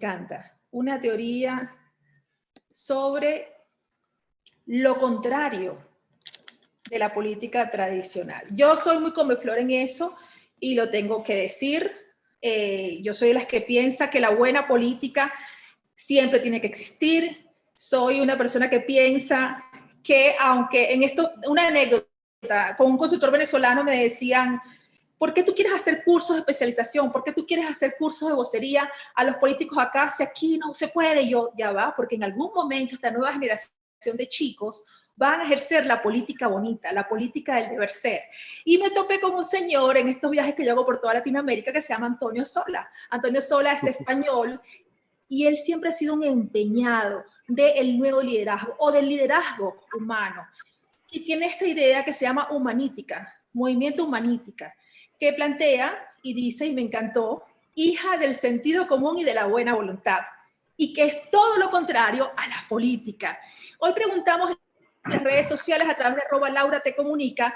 encanta. Una teoría sobre lo contrario de la política tradicional. Yo soy muy comeflor en eso y lo tengo que decir. Yo soy de las que piensa que la buena política siempre tiene que existir. Soy una persona que piensa que, aunque en esto, una anécdota, con un consultor venezolano me decían, ¿por qué tú quieres hacer cursos de especialización? ¿Por qué tú quieres hacer cursos de vocería a los políticos acá si aquí no se puede? Y yo, ya va, porque en algún momento esta nueva generación de chicos van a ejercer la política bonita, la política del deber ser. Y me topé con un señor en estos viajes que yo hago por toda Latinoamérica que se llama Antonio Sola. Antonio Sola es español y él siempre ha sido un empeñado del nuevo liderazgo o del liderazgo humano. Y tiene esta idea que se llama humanítica, movimiento humanítica, que plantea y dice, y me encantó, hija del sentido común y de la buena voluntad, y que es todo lo contrario a la política. Hoy preguntamos en las redes sociales a través de @LauraTeComunica,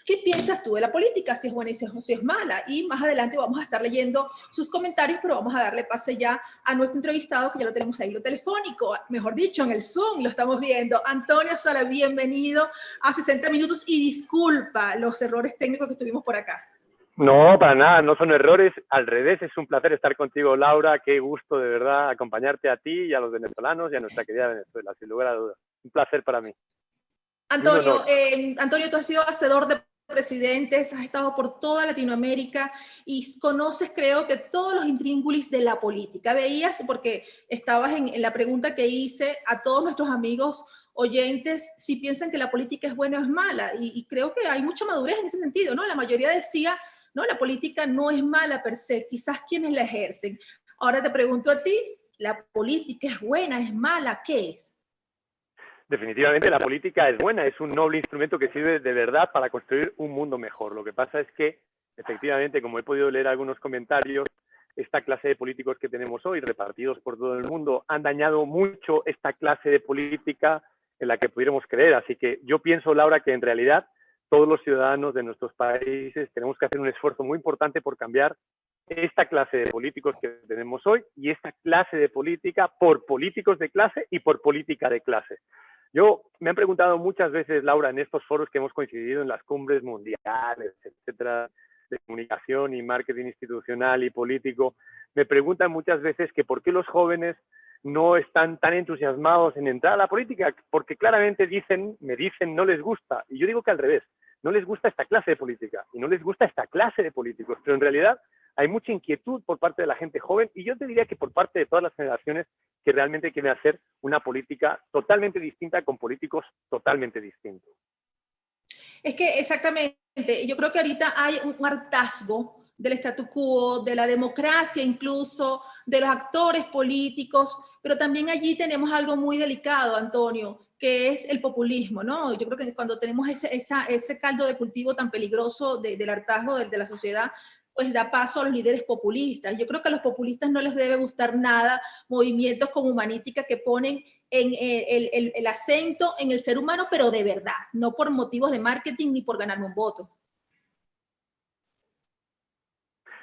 ¿qué piensas tú de la política? Si es buena y si es mala. Y más adelante vamos a estar leyendo sus comentarios, pero vamos a darle pase ya a nuestro entrevistado, que ya lo tenemos ahí, lo telefónico, mejor dicho, en el Zoom, lo estamos viendo. Antonio Sola, bienvenido a 60 Minutos y disculpa los errores técnicos que tuvimos por acá. No, para nada, no son errores, al revés, es un placer estar contigo, Laura, qué gusto de verdad acompañarte a ti y a los venezolanos y a nuestra querida Venezuela, sin lugar a dudas. Un placer para mí. Antonio, Antonio, tú has sido hacedor de presidentes, has estado por toda Latinoamérica y conoces, creo que todos los intríngulis de la política. Veías, porque estabas en la pregunta que hice a todos nuestros amigos oyentes, si piensan que la política es buena o es mala, y creo que hay mucha madurez en ese sentido, ¿no? La mayoría decía, no, la política no es mala per se, quizás quienes la ejercen. Ahora te pregunto a ti, ¿la política es buena, es mala? ¿Qué es? Definitivamente la política es buena, es un noble instrumento que sirve de verdad para construir un mundo mejor. Lo que pasa es que, efectivamente, como he podido leer algunos comentarios, esta clase de políticos que tenemos hoy, repartidos por todo el mundo, han dañado mucho esta clase de política en la que pudiéramos creer. Así que yo pienso, Laura, que en realidad todos los ciudadanos de nuestros países tenemos que hacer un esfuerzo muy importante por cambiar esta clase de políticos que tenemos hoy y esta clase de política por políticos de clase y por política de clase. Me han preguntado muchas veces, Laura, en estos foros que hemos coincidido en las cumbres mundiales, etcétera, de comunicación y marketing institucional y político, me preguntan muchas veces que por qué los jóvenes no están tan entusiasmados en entrar a la política, porque claramente me dicen, no les gusta. Y yo digo que al revés, no les gusta esta clase de política y no les gusta esta clase de políticos, pero en realidad hay mucha inquietud por parte de la gente joven y yo te diría que por parte de todas las generaciones que realmente quieren hacer una política totalmente distinta con políticos totalmente distintos. Es que exactamente, yo creo que ahorita hay un hartazgo del statu quo, de la democracia incluso, de los actores políticos, pero también allí tenemos algo muy delicado, Antonio, que es el populismo, ¿no? Yo creo que cuando tenemos ese caldo de cultivo tan peligroso del hartazgo de la sociedad, pues da paso a los líderes populistas. Yo creo que a los populistas no les debe gustar nada movimientos como Humanítica que ponen el acento en el ser humano, pero de verdad, no por motivos de marketing ni por ganarme un voto.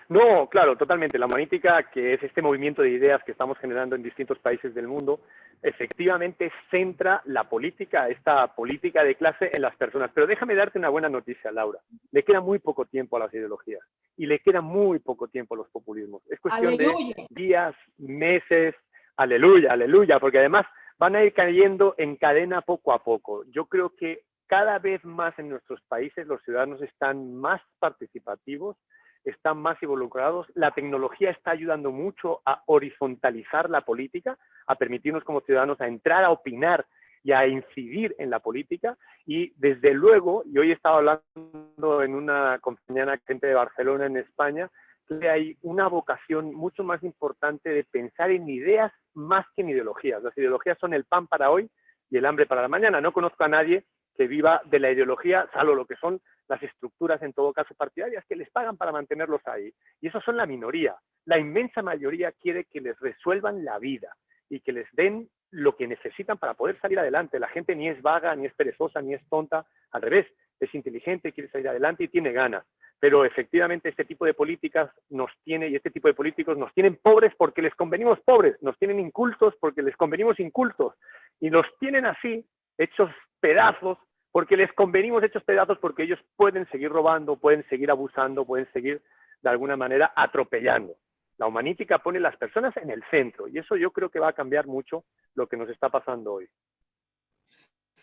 No, claro, totalmente. La Humanítica, que es este movimiento de ideas que estamos generando en distintos países del mundo, efectivamente centra la política, esta política de clase en las personas. Pero déjame darte una buena noticia, Laura. Le queda muy poco tiempo a las ideologías y le queda muy poco tiempo a los populismos. Es cuestión de días, meses, aleluya, aleluya, porque además van a ir cayendo en cadena poco a poco. Yo creo que cada vez más en nuestros países los ciudadanos están más participativos, están más involucrados. La tecnología está ayudando mucho a horizontalizar la política, a permitirnos como ciudadanos a entrar a opinar y a incidir en la política. Y desde luego, y hoy he estado hablando en una compañía gente de Barcelona, en España, que hay una vocación mucho más importante de pensar en ideas más que en ideologías. Las ideologías son el pan para hoy y el hambre para la mañana. No conozco a nadie que viva de la ideología, salvo lo que son las estructuras, en todo caso partidarias, que les pagan para mantenerlos ahí. Y esos son la minoría. La inmensa mayoría quiere que les resuelvan la vida y que les den lo que necesitan para poder salir adelante. La gente ni es vaga, ni es perezosa, ni es tonta. Al revés, es inteligente, quiere salir adelante y tiene ganas. Pero efectivamente este tipo de políticas nos tiene, y este tipo de políticos nos tienen pobres porque les convenimos pobres, nos tienen incultos porque les convenimos incultos, y los tienen así, hechos pedazos, porque les convenimos hechos pedazos, porque ellos pueden seguir robando, pueden seguir abusando, pueden seguir de alguna manera atropellando. La humanítica pone las personas en el centro, y eso yo creo que va a cambiar mucho lo que nos está pasando hoy.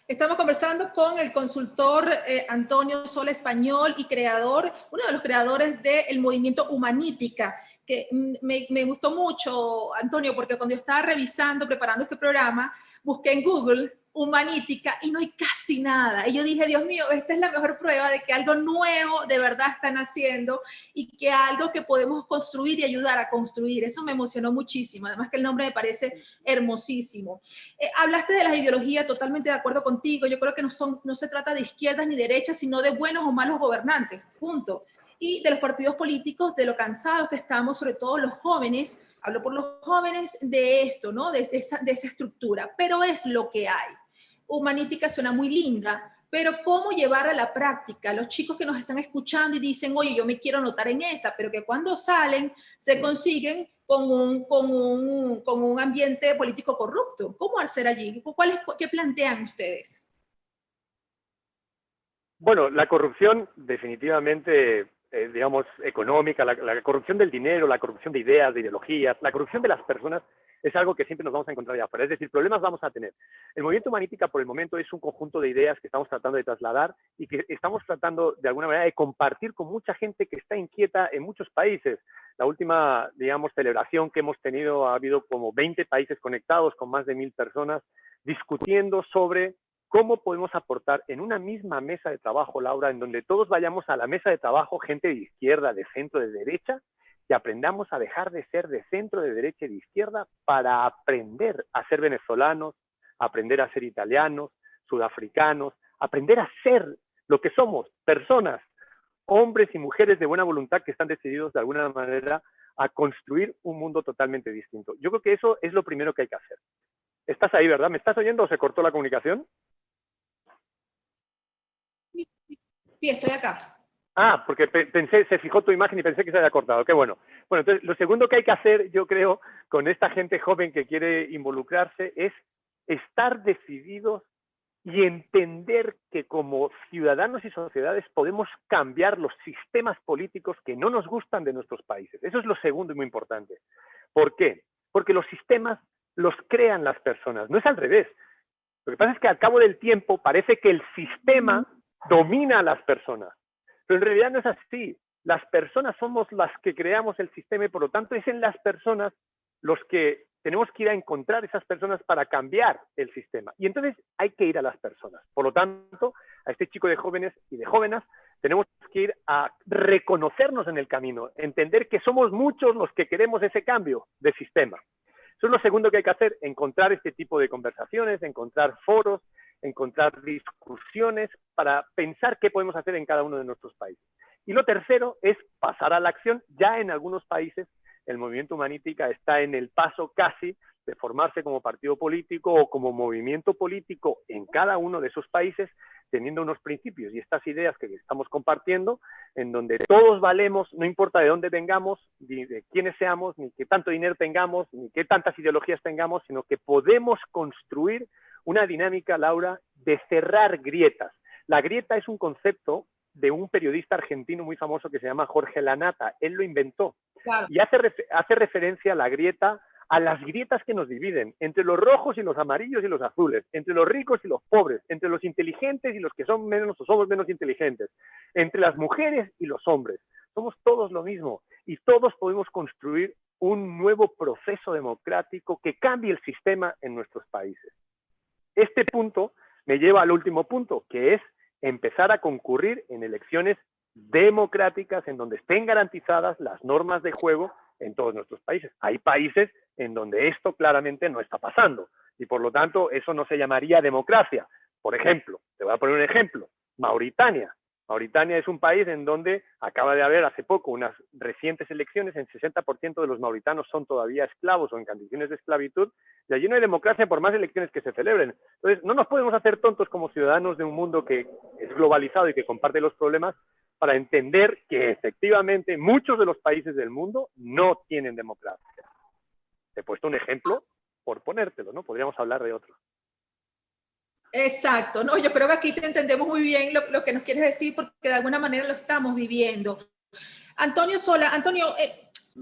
Estamos conversando con el consultor Antonio Sola Español y creador, uno de los creadores del movimiento Humanítica, que me gustó mucho, Antonio, porque cuando yo estaba revisando, preparando este programa, busqué en Google Humanítica y no hay casi nada. Y yo dije, Dios mío, esta es la mejor prueba de que algo nuevo de verdad están haciendo y que algo que podemos construir y ayudar a construir. Eso me emocionó muchísimo. Además que el nombre me parece hermosísimo. Hablaste de las ideologías, totalmente de acuerdo contigo. Yo creo que no se trata de izquierdas ni derechas, sino de buenos o malos gobernantes, punto. Y de los partidos políticos, de lo cansados que estamos, sobre todo los jóvenes, hablo por los jóvenes, de esto, ¿no? De esa estructura. Pero es lo que hay. Humanítica suena muy linda, pero ¿cómo llevar a la práctica? Los chicos que nos están escuchando y dicen, oye, yo me quiero anotar en esa, pero que cuando salen se consiguen con un ambiente político corrupto. ¿Cómo hacer allí? ¿Qué plantean ustedes? Bueno, la corrupción definitivamente, digamos, económica, la corrupción del dinero, la corrupción de ideas, de ideologías, la corrupción de las personas es algo que siempre nos vamos a encontrar allá afuera. Es decir, problemas vamos a tener. El movimiento Humanítica por el momento es un conjunto de ideas que estamos tratando de trasladar y que estamos tratando de alguna manera de compartir con mucha gente que está inquieta en muchos países. La última, digamos, celebración que hemos tenido, ha habido como 20 países conectados con más de 1000 personas discutiendo sobre cómo podemos aportar en una misma mesa de trabajo, Laura, en donde todos vayamos a la mesa de trabajo, gente de izquierda, de centro, de derecha, y aprendamos a dejar de ser de centro, de derecha y de izquierda para aprender a ser venezolanos, aprender a ser italianos, sudafricanos, aprender a ser lo que somos, personas, hombres y mujeres de buena voluntad que están decididos de alguna manera a construir un mundo totalmente distinto. Yo creo que eso es lo primero que hay que hacer. ¿Estás ahí, verdad? ¿Me estás oyendo o se cortó la comunicación? Sí, estoy acá. Ah, porque pensé, se fijó tu imagen y pensé que se había cortado. Qué bueno. Bueno, entonces lo segundo que hay que hacer, yo creo, con esta gente joven que quiere involucrarse es estar decididos y entender que como ciudadanos y sociedades podemos cambiar los sistemas políticos que no nos gustan de nuestros países. Eso es lo segundo y muy importante. ¿Por qué? Porque los sistemas los crean las personas, no es al revés. Lo que pasa es que al cabo del tiempo parece que el sistema domina a las personas. Pero en realidad no es así. Las personas somos las que creamos el sistema y por lo tanto es en las personas los que tenemos que ir a encontrar esas personas para cambiar el sistema. Y entonces hay que ir a las personas. Por lo tanto, a este chico de jóvenes y de jóvenes tenemos que ir a reconocernos en el camino, entender que somos muchos los que queremos ese cambio de sistema. Eso es lo segundo que hay que hacer, encontrar este tipo de conversaciones, encontrar foros, encontrar discusiones para pensar qué podemos hacer en cada uno de nuestros países. Y lo tercero es pasar a la acción. Ya en algunos países el movimiento Humanítica está en el paso casi de formarse como partido político o como movimiento político en cada uno de esos países, teniendo unos principios y estas ideas que estamos compartiendo, en donde todos valemos, no importa de dónde vengamos, ni de quiénes seamos, ni qué tanto dinero tengamos, ni qué tantas ideologías tengamos, sino que podemos construir una dinámica, Laura, de cerrar grietas. La grieta es un concepto de un periodista argentino muy famoso que se llama Jorge Lanata. Él lo inventó. Claro. Y hace referencia a la grieta, a las grietas que nos dividen, entre los rojos y los amarillos y los azules, entre los ricos y los pobres, entre los inteligentes y los que son menos o somos menos inteligentes, entre las mujeres y los hombres. Somos todos lo mismo y todos podemos construir un nuevo proceso democrático que cambie el sistema en nuestros países. Este punto me lleva al último punto, que es empezar a concurrir en elecciones democráticas en donde estén garantizadas las normas de juego en todos nuestros países. Hay países en donde esto claramente no está pasando y por lo tanto eso no se llamaría democracia. Por ejemplo, te voy a poner un ejemplo, Mauritania. Mauritania es un país en donde acaba de haber hace poco unas recientes elecciones, el 60% de los mauritanos son todavía esclavos o en condiciones de esclavitud, y allí no hay democracia por más elecciones que se celebren. Entonces, no nos podemos hacer tontos como ciudadanos de un mundo que es globalizado y que comparte los problemas para entender que efectivamente muchos de los países del mundo no tienen democracia. Te he puesto un ejemplo por ponértelo, ¿no? Podríamos hablar de otro. Exacto, no, yo creo que aquí te entendemos muy bien lo que nos quieres decir porque de alguna manera lo estamos viviendo. Antonio Sola, Antonio,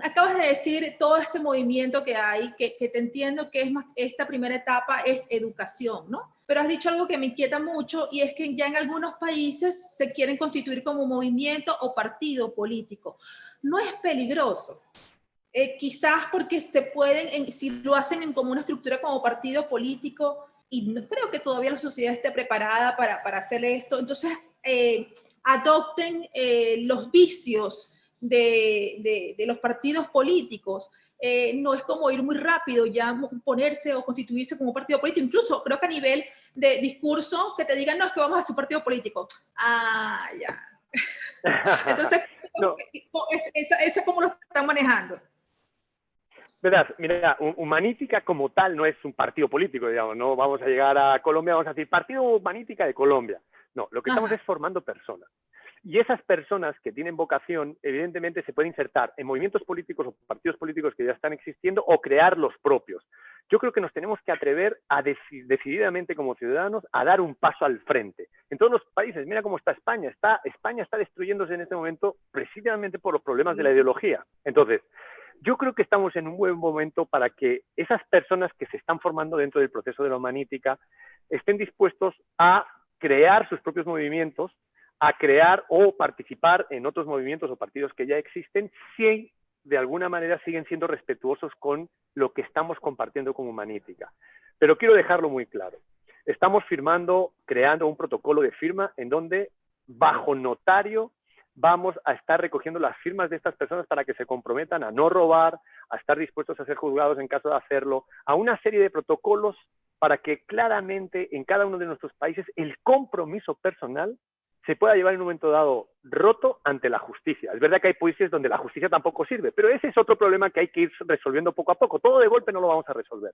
acabas de decir todo este movimiento que hay, que te entiendo que es más, esta primera etapa es educación, ¿no? Pero has dicho algo que me inquieta mucho y es que ya en algunos países se quieren constituir como movimiento o partido político. ¿No es peligroso? Quizás porque se pueden, si lo hacen en como una estructura como partido político, y no creo que todavía la sociedad esté preparada para hacer esto, entonces adopten los vicios de los partidos políticos. No es como ir muy rápido ya ponerse o constituirse como partido político, incluso creo que a nivel de discurso que te digan, no, es que vamos a hacer partido político. Ah, ya. Entonces, no. ¿Eso cómo lo están manejando? Verás, mira, Humanítica como tal no es un partido político, digamos, no vamos a llegar a Colombia, vamos a decir Partido Humanítica de Colombia. No, lo que estamos es formando personas. Y esas personas que tienen vocación, evidentemente se pueden insertar en movimientos políticos o partidos políticos que ya están existiendo o crear los propios. Yo creo que nos tenemos que atrever a decididamente como ciudadanos a dar un paso al frente. En todos los países, mira cómo está España. España está destruyéndose en este momento precisamente por los problemas de la ideología. Entonces, yo creo que estamos en un buen momento para que esas personas que se están formando dentro del proceso de la humanítica estén dispuestos a crear sus propios movimientos, a crear o participar en otros movimientos o partidos que ya existen, si de alguna manera siguen siendo respetuosos con lo que estamos compartiendo como humanítica. Pero quiero dejarlo muy claro. Estamos creando un protocolo de firma en donde, bajo notario, vamos a estar recogiendo las firmas de estas personas para que se comprometan a no robar, a estar dispuestos a ser juzgados en caso de hacerlo, a una serie de protocolos para que claramente en cada uno de nuestros países el compromiso personal se pueda llevar en un momento dado roto ante la justicia. Es verdad que hay países donde la justicia tampoco sirve, pero ese es otro problema que hay que ir resolviendo poco a poco. Todo de golpe no lo vamos a resolver.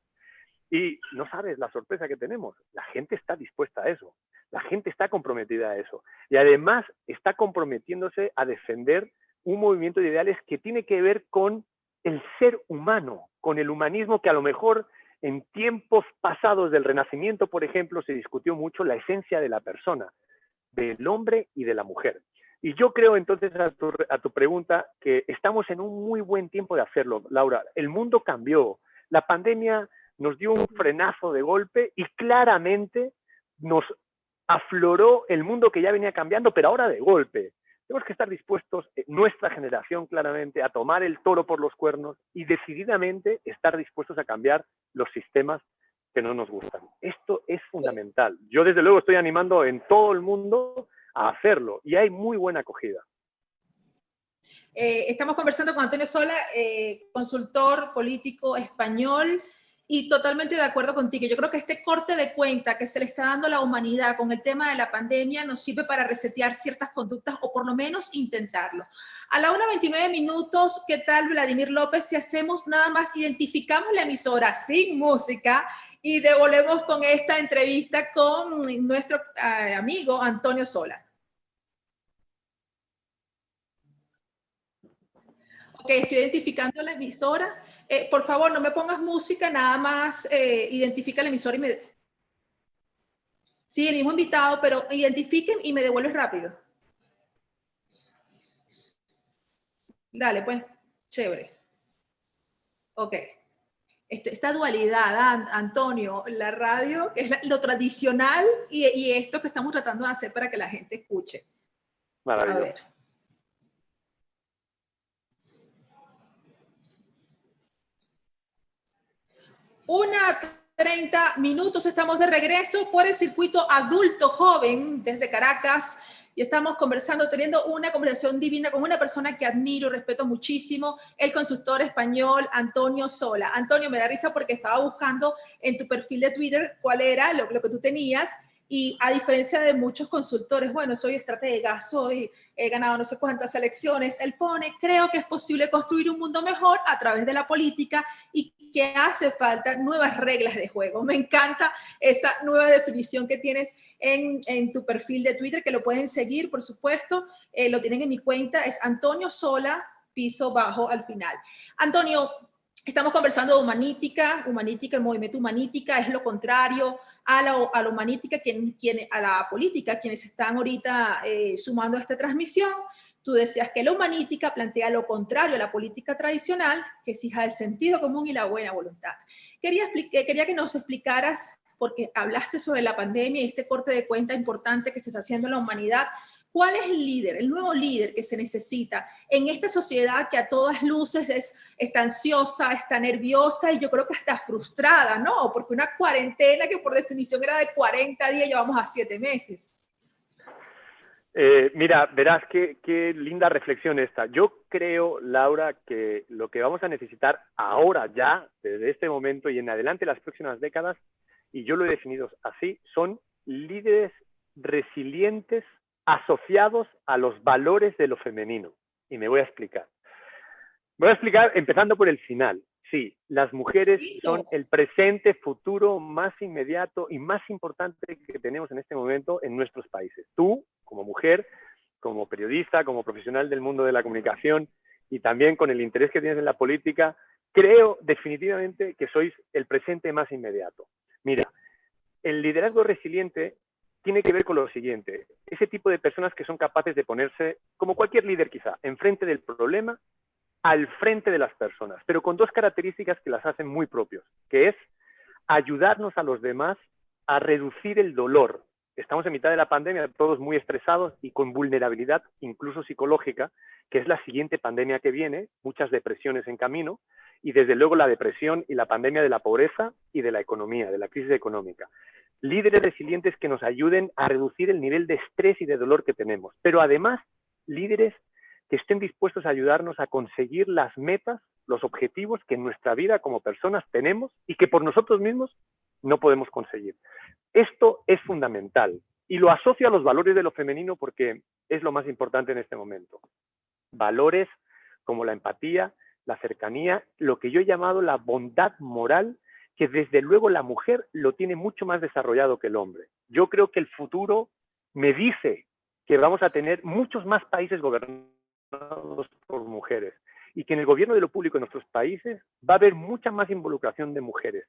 Y no sabes la sorpresa que tenemos. La gente está dispuesta a eso. La gente está comprometida a eso. Y además está comprometiéndose a defender un movimiento de ideales que tiene que ver con el ser humano, con el humanismo que a lo mejor en tiempos pasados del Renacimiento, por ejemplo, se discutió mucho la esencia de la persona, del hombre y de la mujer. Y yo creo entonces a tu pregunta que estamos en un muy buen tiempo de hacerlo, Laura. El mundo cambió. La pandemia nos dio un frenazo de golpe y claramente nos afloró el mundo que ya venía cambiando, pero ahora de golpe. Tenemos que estar dispuestos, nuestra generación claramente, a tomar el toro por los cuernos y decididamente estar dispuestos a cambiar los sistemas que no nos gustan. Esto es fundamental. Yo desde luego estoy animando en todo el mundo a hacerlo y hay muy buena acogida. Estamos conversando con Antonio Sola, consultor político español, y totalmente de acuerdo contigo. Yo creo que este corte de cuenta que se le está dando a la humanidad con el tema de la pandemia nos sirve para resetear ciertas conductas o por lo menos intentarlo. A la 1:29, ¿qué tal, Vladimir López? Si hacemos nada más, identificamos la emisora sin música y devolvemos con esta entrevista con nuestro amigo Antonio Sola. Ok, estoy identificando la emisora. Por favor, no me pongas música, nada más identifica la emisora y me... Sí, el mismo invitado, pero identifiquen y me devuelves rápido. Dale, pues, chévere. Ok. Esta dualidad, Antonio, la radio, que es lo tradicional y esto que estamos tratando de hacer para que la gente escuche. Maravilloso. A ver. 1:30, estamos de regreso por el circuito adulto joven desde Caracas y estamos conversando, teniendo una conversación divina con una persona que admiro y respeto muchísimo, el consultor español Antonio Sola. Antonio, me da risa porque estaba buscando en tu perfil de Twitter cuál era lo que tú tenías y a diferencia de muchos consultores, bueno, soy estratega, he ganado no sé cuántas elecciones, él pone, creo que es posible construir un mundo mejor a través de la política y que hace falta nuevas reglas de juego. Me encanta esa nueva definición que tienes en tu perfil de Twitter, que lo pueden seguir, por supuesto, lo tienen en mi cuenta, es Antonio Sola, piso bajo al final. Antonio, estamos conversando de humanítica, el movimiento humanítica es lo contrario a la humanítica, a la política, quienes están ahorita sumando a esta transmisión. Tú decías que la humanítica plantea lo contrario a la política tradicional, que es hija del sentido común y la buena voluntad. Quería que nos explicaras, porque hablaste sobre la pandemia y este corte de cuenta importante que estás haciendo en la humanidad. ¿Cuál es el líder, el nuevo líder que se necesita en esta sociedad que a todas luces está ansiosa, está nerviosa y yo creo que está frustrada, ¿no? Porque una cuarentena que por definición era de 40 días, llevamos a 7 meses. Mira, verás qué linda reflexión esta. Yo creo, Laura, que lo que vamos a necesitar ahora ya, desde este momento y en adelante las próximas décadas, y yo lo he definido así, son líderes resilientes asociados a los valores de lo femenino. Y me voy a explicar. Me voy a explicar empezando por el final. Sí, las mujeres son el presente, futuro más inmediato y más importante que tenemos en este momento en nuestros países. Tú, como mujer, como periodista, como profesional del mundo de la comunicación y también con el interés que tienes en la política, creo definitivamente que sois el presente más inmediato. Mira, el liderazgo resiliente tiene que ver con lo siguiente. Ese tipo de personas que son capaces de ponerse, como cualquier líder quizá, enfrente del problema, al frente de las personas, pero con dos características que las hacen muy propios, que es ayudarnos a los demás a reducir el dolor. Estamos en mitad de la pandemia, todos muy estresados y con vulnerabilidad, incluso psicológica, que es la siguiente pandemia que viene, muchas depresiones en camino, y desde luego la depresión y la pandemia de la pobreza y de la economía, de la crisis económica. Líderes resilientes que nos ayuden a reducir el nivel de estrés y de dolor que tenemos, pero además líderes que estén dispuestos a ayudarnos a conseguir las metas, los objetivos que en nuestra vida como personas tenemos y que por nosotros mismos no podemos conseguir. Esto es fundamental y lo asocio a los valores de lo femenino porque es lo más importante en este momento. Valores como la empatía, la cercanía, lo que yo he llamado la bondad moral, que desde luego la mujer lo tiene mucho más desarrollado que el hombre. Yo creo que el futuro me dice que vamos a tener muchos más países gobernados por mujeres y que en el gobierno de lo público en nuestros países va a haber mucha más involucración de mujeres.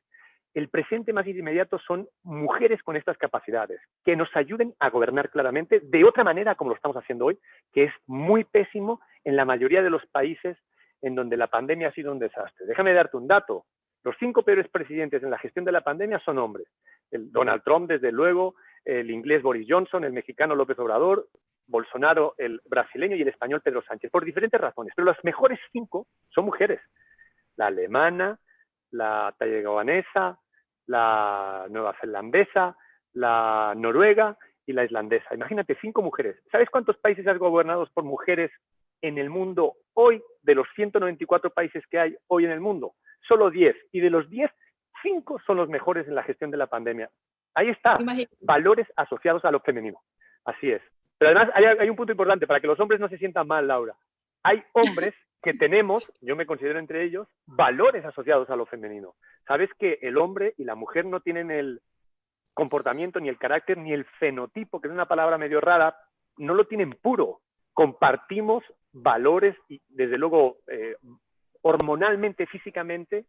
El presente más inmediato son mujeres con estas capacidades que nos ayuden a gobernar claramente de otra manera como lo estamos haciendo hoy, que es muy pésimo en la mayoría de los países en donde la pandemia ha sido un desastre. Déjame darte un dato. Los 5 peores presidentes en la gestión de la pandemia son hombres. El Donald Trump, desde luego, el inglés Boris Johnson, el mexicano López Obrador, Bolsonaro, el brasileño y el español Pedro Sánchez, por diferentes razones. Pero las mejores 5 son mujeres. La alemana, la taiwanesa, la neozelandesa, la noruega y la islandesa. Imagínate, 5 mujeres. ¿Sabes cuántos países hay gobernados por mujeres en el mundo hoy? De los 194 países que hay hoy en el mundo, solo 10. Y de los 10, 5 son los mejores en la gestión de la pandemia. Ahí está, valores asociados a lo femenino. Así es. Pero además hay un punto importante para que los hombres no se sientan mal, Laura. Hay hombres que tenemos, yo me considero entre ellos, valores asociados a lo femenino. Sabes que el hombre y la mujer no tienen el comportamiento, ni el carácter, ni el fenotipo, que es una palabra medio rara, no lo tienen puro. Compartimos valores y, desde luego, hormonalmente, físicamente,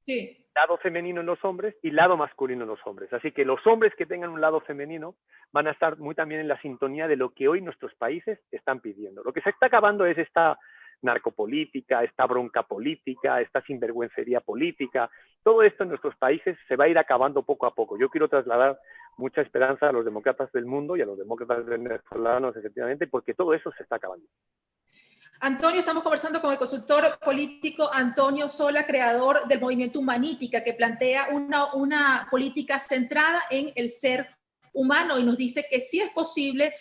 sí, lado femenino en los hombres y lado masculino en los hombres. Así que los hombres que tengan un lado femenino van a estar muy también en la sintonía de lo que hoy nuestros países están pidiendo. Lo que se está acabando es esta narcopolítica, esta bronca política, esta sinvergüencería política. Todo esto en nuestros países se va a ir acabando poco a poco. Yo quiero trasladar mucha esperanza a los demócratas del mundo y a los demócratas venezolanos, efectivamente, porque todo eso se está acabando. Antonio, estamos conversando con el consultor político Antonio Sola, creador del movimiento Humanítica, que plantea una política centrada en el ser humano y nos dice que sí es posible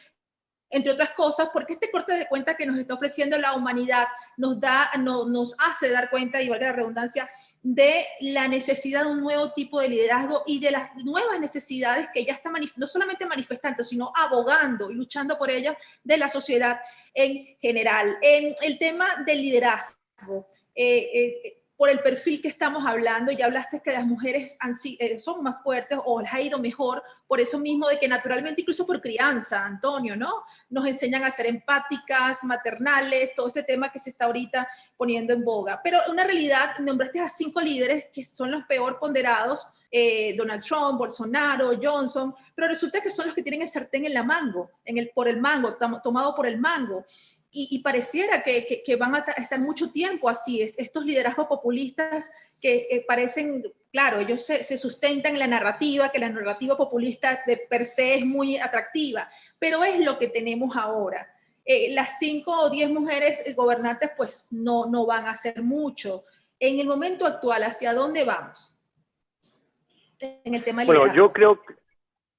entre otras cosas, porque este corte de cuenta que nos está ofreciendo la humanidad nos hace dar cuenta, y valga la redundancia, de la necesidad de un nuevo tipo de liderazgo y de las nuevas necesidades que ya está no solamente manifestando, sino abogando y luchando por ellas de la sociedad en general. En el tema del liderazgo, por el perfil que estamos hablando, ya hablaste que las mujeres son más fuertes o les ha ido mejor, por eso mismo de que naturalmente, incluso por crianza, Antonio, ¿no? Nos enseñan a ser empáticas, maternales, todo este tema que se está ahorita poniendo en boga. Pero una realidad, nombraste a 5 líderes que son los peor ponderados, Donald Trump, Bolsonaro, Johnson, pero resulta que son los que tienen el sartén en la mango, tomado por el mango. Y pareciera que van a estar mucho tiempo así, estos liderazgos populistas que parecen, claro, ellos se sustentan en la narrativa, que la narrativa populista de per se es muy atractiva, pero es lo que tenemos ahora. Las 5 o 10 mujeres gobernantes pues no van a hacer mucho. En el momento actual, ¿hacia dónde vamos? En el tema del liderazgo. Bueno, yo creo...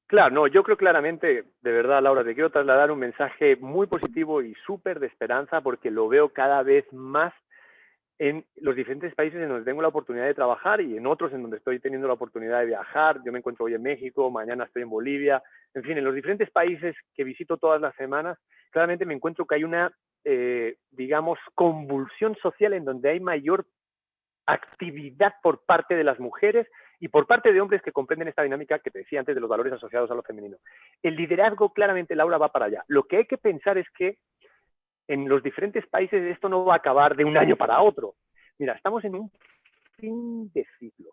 Claro, no, yo creo claramente, de verdad, Laura, te quiero trasladar un mensaje muy positivo y súper de esperanza, porque lo veo cada vez más en los diferentes países en donde tengo la oportunidad de trabajar y en otros en donde estoy teniendo la oportunidad de viajar. Yo me encuentro hoy en México, mañana estoy en Bolivia. En fin, en los diferentes países que visito todas las semanas, claramente me encuentro que hay una, digamos, convulsión social en donde hay mayor actividad por parte de las mujeres y por parte de hombres que comprenden esta dinámica que te decía antes de los valores asociados a lo femenino. El liderazgo, claramente, Laura, va para allá. Lo que hay que pensar es que en los diferentes países esto no va a acabar de un año para otro. Mira, estamos en un fin de ciclo.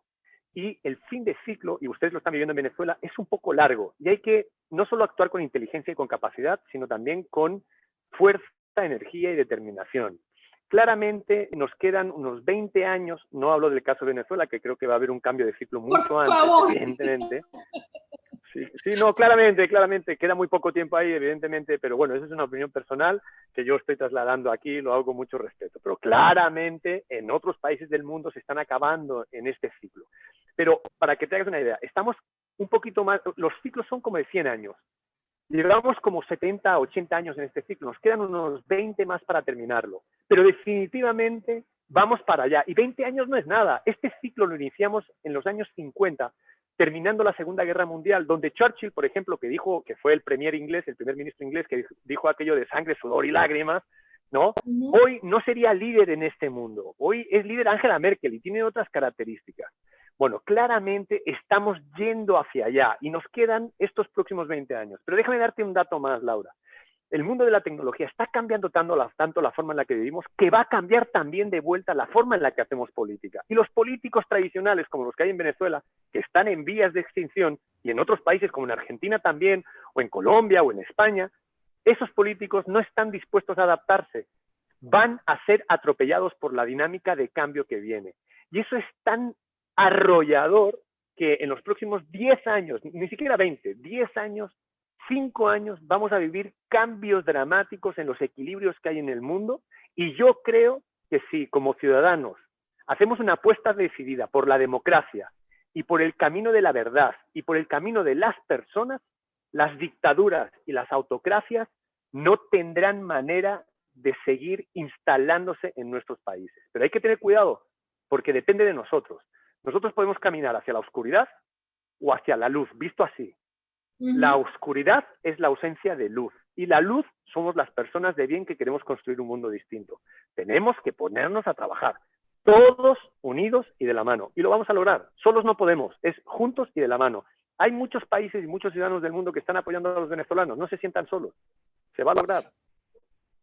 Y el fin de ciclo, y ustedes lo están viviendo en Venezuela, es un poco largo. Y hay que no solo actuar con inteligencia y con capacidad, sino también con fuerza, energía y determinación. Claramente nos quedan unos 20 años, no hablo del caso de Venezuela, que creo que va a haber un cambio de ciclo mucho antes, evidentemente. Sí, no, claramente, queda muy poco tiempo ahí, evidentemente, pero bueno, esa es una opinión personal que yo estoy trasladando aquí, lo hago con mucho respeto. Pero claramente en otros países del mundo se están acabando en este ciclo. Pero para que te hagas una idea, estamos un poquito más, los ciclos son como de 100 años. Llevamos como 70, 80 años en este ciclo, nos quedan unos 20 más para terminarlo, pero definitivamente vamos para allá. Y 20 años no es nada, este ciclo lo iniciamos en los años 50, terminando la Segunda Guerra Mundial, donde Churchill, por ejemplo, que dijo, que fue el primer ministro inglés, que dijo aquello de sangre, sudor y lágrimas, ¿no? Hoy no sería líder en este mundo, hoy es líder Angela Merkel y tiene otras características. Bueno, claramente estamos yendo hacia allá y nos quedan estos próximos 20 años. Pero déjame darte un dato más, Laura. El mundo de la tecnología está cambiando tanto la forma en la que vivimos que va a cambiar también de vuelta la forma en la que hacemos política. Y los políticos tradicionales, como los que hay en Venezuela, que están en vías de extinción, y en otros países como en Argentina también, o en Colombia o en España, esos políticos no están dispuestos a adaptarse. Van a ser atropellados por la dinámica de cambio que viene. Y eso es tan arrollador que en los próximos 10 años, ni siquiera 20, 10 años, 5 años, vamos a vivir cambios dramáticos en los equilibrios que hay en el mundo. Y yo creo que si como ciudadanos hacemos una apuesta decidida por la democracia y por el camino de la verdad y por el camino de las personas, las dictaduras y las autocracias no tendrán manera de seguir instalándose en nuestros países. Pero hay que tener cuidado, porque depende de nosotros. Nosotros podemos caminar hacia la oscuridad o hacia la luz, visto así. La oscuridad es la ausencia de luz y la luz somos las personas de bien que queremos construir un mundo distinto. Tenemos que ponernos a trabajar, todos unidos y de la mano. Y lo vamos a lograr. Solos no podemos, es juntos y de la mano. Hay muchos países y muchos ciudadanos del mundo que están apoyando a los venezolanos. No se sientan solos. Se va a lograr.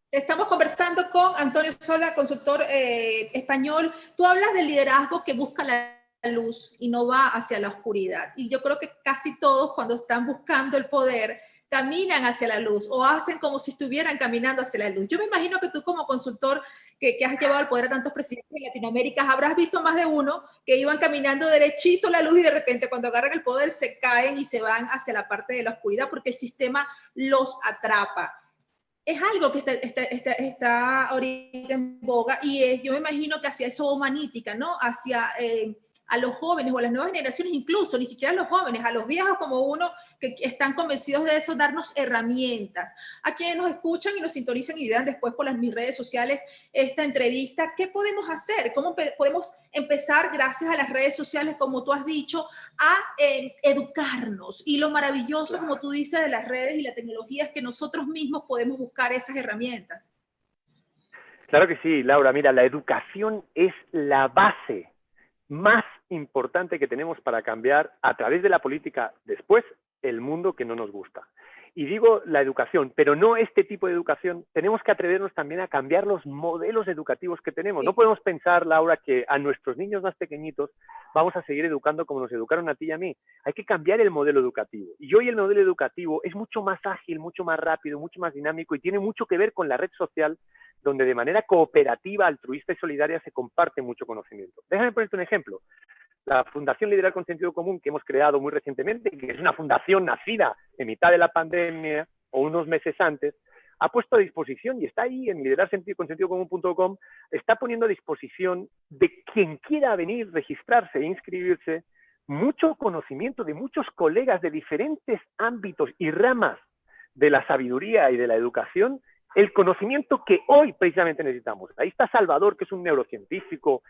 Estamos conversando con Antonio Sola, consultor español. Tú hablas del liderazgo que busca la luz y no va hacia la oscuridad. Y yo creo que casi todos cuando están buscando el poder caminan hacia la luz o hacen como si estuvieran caminando hacia la luz. Yo me imagino que tú como consultor que has llevado el poder a tantos presidentes de Latinoamérica, habrás visto más de uno que iban caminando derechito la luz y de repente cuando agarran el poder se caen y se van hacia la parte de la oscuridad porque el sistema los atrapa. Es algo que está ahorita en boga y yo me imagino que hacia eso humanítica, ¿no? Hacia a los jóvenes o a las nuevas generaciones, incluso ni siquiera a los jóvenes, a los viejos como uno que están convencidos de eso, darnos herramientas. A quienes nos escuchan y nos sintonizan y vean después por mis redes sociales esta entrevista, ¿qué podemos hacer? ¿Cómo podemos empezar, gracias a las redes sociales, como tú has dicho, a educarnos? Y lo maravilloso, como tú dices, de las redes y la tecnología es que nosotros mismos podemos buscar esas herramientas. Claro que sí, Laura. Mira, la educación es la base más importante que tenemos para cambiar a través de la política después el mundo que no nos gusta. Y digo la educación, pero no este tipo de educación. Tenemos que atrevernos también a cambiar los modelos educativos que tenemos. Sí. No podemos pensar, Laura, que a nuestros niños más pequeñitos vamos a seguir educando como nos educaron a ti y a mí. Hay que cambiar el modelo educativo. Y hoy el modelo educativo es mucho más ágil, mucho más rápido, mucho más dinámico y tiene mucho que ver con la red social, donde de manera cooperativa, altruista y solidaria se comparte mucho conocimiento. Déjame ponerte un ejemplo. La Fundación Liderar con Sentido Común, que hemos creado muy recientemente, que es una fundación nacida en mitad de la pandemia o unos meses antes, ha puesto a disposición, y está ahí en liderarconsentidocomún.com, está poniendo a disposición de quien quiera venir, registrarse e inscribirse, mucho conocimiento de muchos colegas de diferentes ámbitos y ramas de la sabiduría y de la educación, el conocimiento que hoy precisamente necesitamos. Ahí está Salvador, que es un neurocientífico.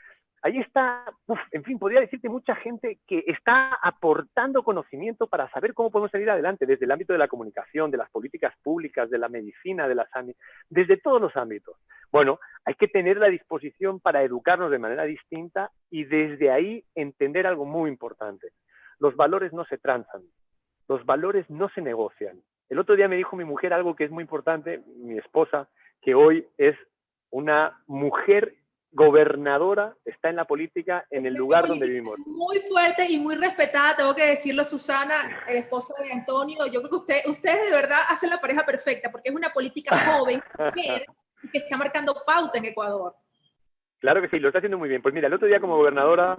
Ahí está, en fin, podría decirte mucha gente que está aportando conocimiento para saber cómo podemos salir adelante desde el ámbito de la comunicación, de las políticas públicas, de la medicina, de la sanidad, desde todos los ámbitos. Bueno, hay que tener la disposición para educarnos de manera distinta y desde ahí entender algo muy importante. Los valores no se transan, los valores no se negocian. El otro día me dijo mi mujer algo que es muy importante, mi esposa, que hoy es una mujer gobernadora, está en la política en el lugar donde vivimos. Muy fuerte y muy respetada, tengo que decirlo, Susana, la esposa de Antonio. Yo creo que ustedes de verdad hacen la pareja perfecta, porque es una política joven, mujer, y que está marcando pauta en Ecuador. Claro que sí, lo está haciendo muy bien. Pues mira, el otro día como gobernadora,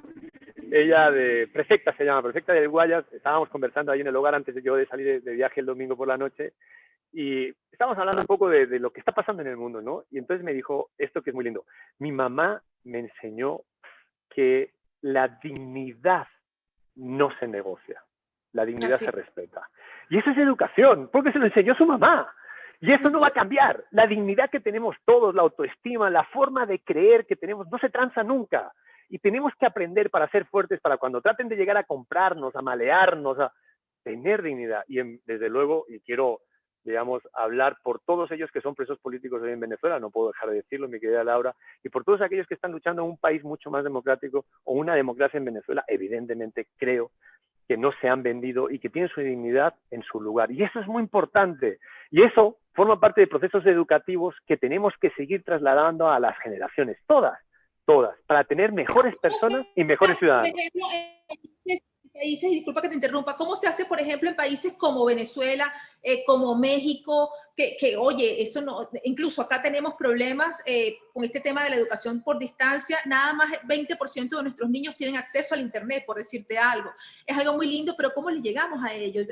ella de prefecta se llama, prefecta del Guayas, estábamos conversando ahí en el hogar antes de yo de salir de viaje el domingo por la noche, y estábamos hablando un poco de lo que está pasando en el mundo, ¿no? Y entonces me dijo esto que es muy lindo. Mi mamá me enseñó que la dignidad no se negocia, la dignidad se respeta. Y eso es educación, porque se lo enseñó su mamá. Y eso no va a cambiar. La dignidad que tenemos todos, la autoestima, la forma de creer que tenemos, no se transa nunca. Y tenemos que aprender para ser fuertes, para cuando traten de llegar a comprarnos, a malearnos, a tener dignidad. Y desde luego, y quiero, digamos, hablar por todos ellos que son presos políticos hoy en Venezuela, no puedo dejar de decirlo, mi querida Laura, y por todos aquellos que están luchando en un país mucho más democrático o una democracia en Venezuela, evidentemente creo que no se han vendido y que tienen su dignidad en su lugar. Y eso es muy importante. Y eso forma parte de procesos educativos que tenemos que seguir trasladando a las generaciones, todas, para tener mejores personas y mejores ciudadanos. Países, disculpa que te interrumpa, ¿cómo se hace, por ejemplo, en países como Venezuela, como México, que oye, eso no, incluso acá tenemos problemas con este tema de la educación por distancia, nada más 20% de nuestros niños tienen acceso al internet, por decirte algo. Es algo muy lindo, pero ¿cómo le llegamos a ellos?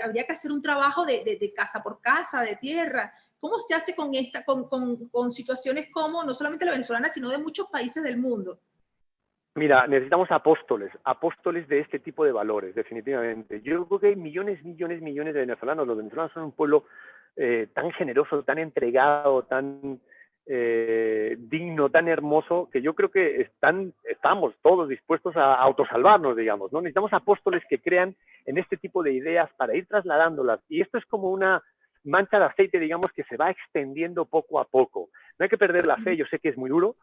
Habría que hacer un trabajo de casa por casa, de tierra. ¿Cómo se hace con situaciones como, no solamente la venezolana, sino de muchos países del mundo? Mira, necesitamos apóstoles de este tipo de valores, definitivamente. Yo creo que hay millones de venezolanos. Los venezolanos son un pueblo tan generoso, tan entregado, tan digno, tan hermoso, que yo creo que estamos todos dispuestos a autosalvarnos, digamos, ¿no? Necesitamos apóstoles que crean en este tipo de ideas para ir trasladándolas. Y esto es como una mancha de aceite, digamos, que se va extendiendo poco a poco. No hay que perder la fe, yo sé que es muy duro,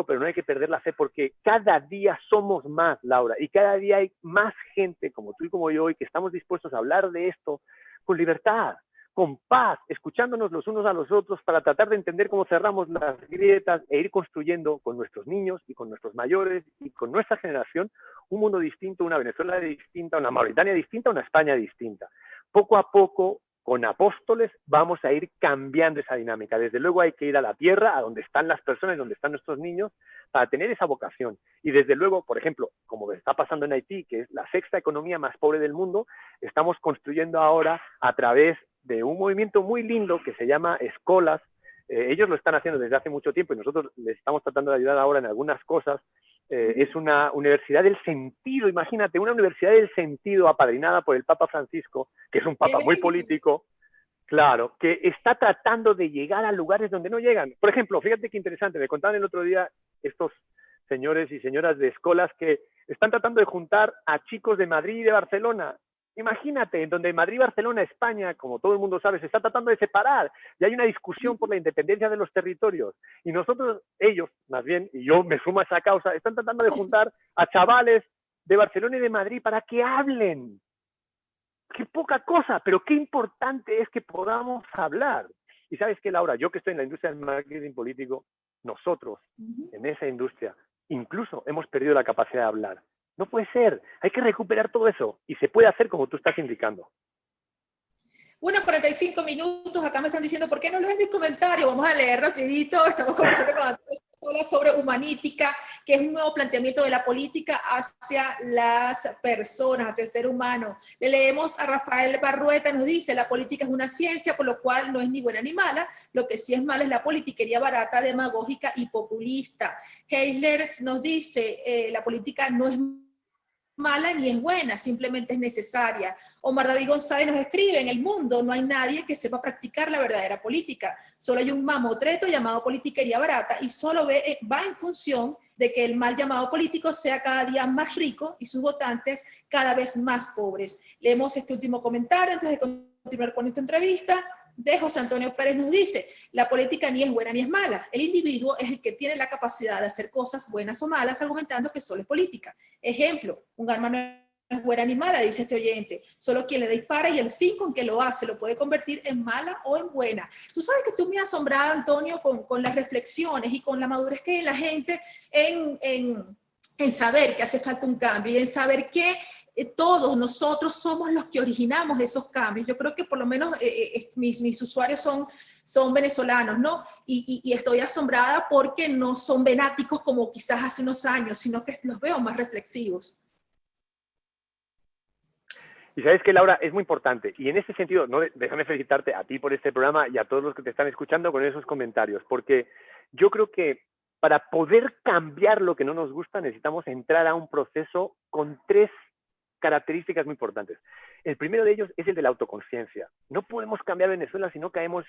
pero no hay que perder la fe porque cada día somos más, Laura, y cada día hay más gente como tú y como yo y que estamos dispuestos a hablar de esto con libertad, con paz, escuchándonos los unos a los otros para tratar de entender cómo cerramos las grietas e ir construyendo con nuestros niños y con nuestros mayores y con nuestra generación un mundo distinto, una Venezuela distinta, una Mauritania distinta, una España distinta. Poco a poco, con apóstoles vamos a ir cambiando esa dinámica. Desde luego hay que ir a la tierra, a donde están las personas, donde están nuestros niños, para tener esa vocación. Y desde luego, por ejemplo, como está pasando en Haití, que es la sexta economía más pobre del mundo, estamos construyendo ahora a través de un movimiento muy lindo que se llama Escolas. Ellos lo están haciendo desde hace mucho tiempo y nosotros les estamos tratando de ayudar ahora en algunas cosas, Es una universidad del sentido, imagínate, una universidad del sentido apadrinada por el Papa Francisco, que es un papa muy político, claro, que está tratando de llegar a lugares donde no llegan. Por ejemplo, fíjate qué interesante, me contaban el otro día estos señores y señoras de escuelas que están tratando de juntar a chicos de Madrid y de Barcelona. Imagínate, en donde Madrid, Barcelona, España, como todo el mundo sabe, se está tratando de separar y hay una discusión por la independencia de los territorios. Y nosotros, ellos, más bien, y yo me sumo a esa causa, están tratando de juntar a chavales de Barcelona y de Madrid para que hablen. Qué poca cosa, pero qué importante es que podamos hablar. Y sabes qué, Laura, yo que estoy en la industria del marketing político, nosotros, en esa industria, incluso hemos perdido la capacidad de hablar. No puede ser, hay que recuperar todo eso y se puede hacer como tú estás indicando. 1:45 minutos, acá me están diciendo, ¿por qué no lees mis comentarios? Vamos a leer rapidito, estamos conversando con Antonio Sola sobre humanítica, que es un nuevo planteamiento de la política hacia las personas, hacia el ser humano. Le leemos a Rafael Barrueta, nos dice, la política es una ciencia, por lo cual no es ni buena ni mala, lo que sí es mala es la politiquería barata, demagógica y populista. Heisler nos dice, la política no es mala ni es buena, simplemente es necesaria. Omar David González nos escribe, en el mundo no hay nadie que sepa practicar la verdadera política, solo hay un mamotreto llamado politiquería barata y solo va en función de que el mal llamado político sea cada día más rico y sus votantes cada vez más pobres. Leemos este último comentario antes de continuar con esta entrevista. De José Antonio Pérez nos dice, la política ni es buena ni es mala, el individuo es el que tiene la capacidad de hacer cosas buenas o malas, argumentando que solo es política. Ejemplo, un arma no es buena ni mala, dice este oyente, solo quien le dispara y el fin con que lo hace lo puede convertir en mala o en buena. Tú sabes que estoy muy asombrada, Antonio, con las reflexiones y con la madurez que hay en la gente en saber que hace falta un cambio y en saber que todos nosotros somos los que originamos esos cambios. Yo creo que por lo menos mis usuarios son venezolanos, ¿no? Y estoy asombrada porque no son venáticos como quizás hace unos años, sino que los veo más reflexivos. Y sabes que, Laura, es muy importante. Y en ese sentido, no, déjame felicitarte a ti por este programa y a todos los que te están escuchando con esos comentarios, porque yo creo que para poder cambiar lo que no nos gusta necesitamos entrar a un proceso con 3 características muy importantes. El primero de ellos es el de la autoconciencia. No podemos cambiar Venezuela si no caemos